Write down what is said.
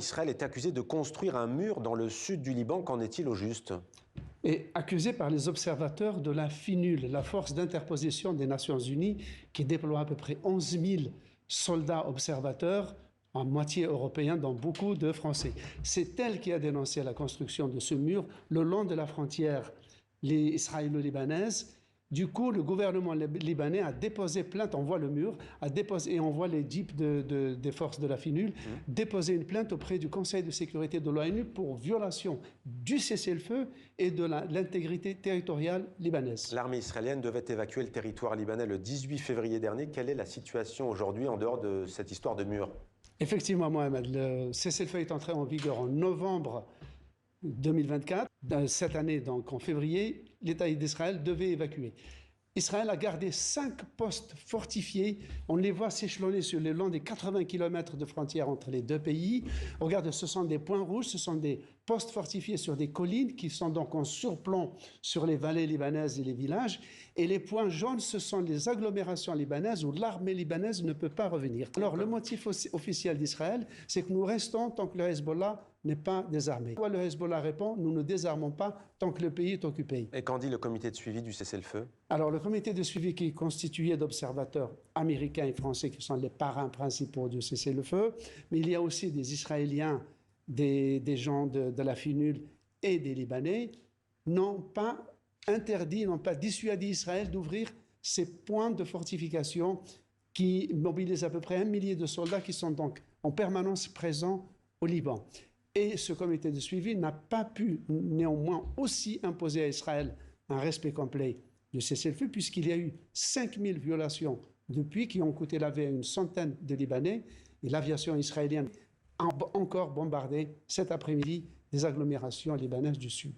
Israël est accusé de construire un mur dans le sud du Liban. Qu'en est-il au juste? Est accusé par les observateurs de la FINUL, la force d'interposition des Nations Unies, qui déploie à peu près 11 000 soldats observateurs, en moitié européens, dont beaucoup de Français. C'est elle qui a dénoncé la construction de ce mur le long de la frontière israélo-libanaise. Du coup, le gouvernement libanais a déposé plainte, on voit le mur, et on voit les jeeps des forces de la FINUL, déposer une plainte auprès du Conseil de sécurité de l'ONU pour violation du cessez-le-feu et de l'intégrité territoriale libanaise. L'armée israélienne devait évacuer le territoire libanais le 18 février dernier. Quelle est la situation aujourd'hui en dehors de cette histoire de mur? Effectivement, Mohamed, le cessez-le-feu est entré en vigueur en novembre 2024. Cette année, donc en février, l'État d'Israël devait évacuer. Israël a gardé 5 postes fortifiés. On les voit s'échelonner sur le long des 80 km de frontière entre les deux pays. Regarde, ce sont des points rouges, ce sont des postes fortifiés sur des collines qui sont donc en surplomb sur les vallées libanaises et les villages. Et les points jaunes, ce sont les agglomérations libanaises où l'armée libanaise ne peut pas revenir. Alors, le motif officiel d'Israël, c'est que nous restons tant que le Hezbollah n'est pas désarmé. Le Hezbollah répond, nous ne désarmons pas tant que le pays est occupé. Et qu'en dit le comité de suivi du cessez-le-feu? Alors, le comité de suivi qui est constitué d'observateurs américains et français qui sont les parrains principaux du cessez-le-feu, mais il y a aussi des Israéliens, des gens de la FINUL et des Libanais, n'ont pas interdit, n'ont pas dissuadé Israël d'ouvrir ces points de fortification qui mobilisent à peu près 1 millier de soldats qui sont donc en permanence présents au Liban. Et ce comité de suivi n'a pas pu néanmoins aussi imposer à Israël un respect complet du cessez-le-feu, puisqu'il y a eu 5000 violations depuis qui ont coûté la vie à une centaine de Libanais, et l'aviation israélienne a encore bombardé cet après-midi des agglomérations libanaises du Sud.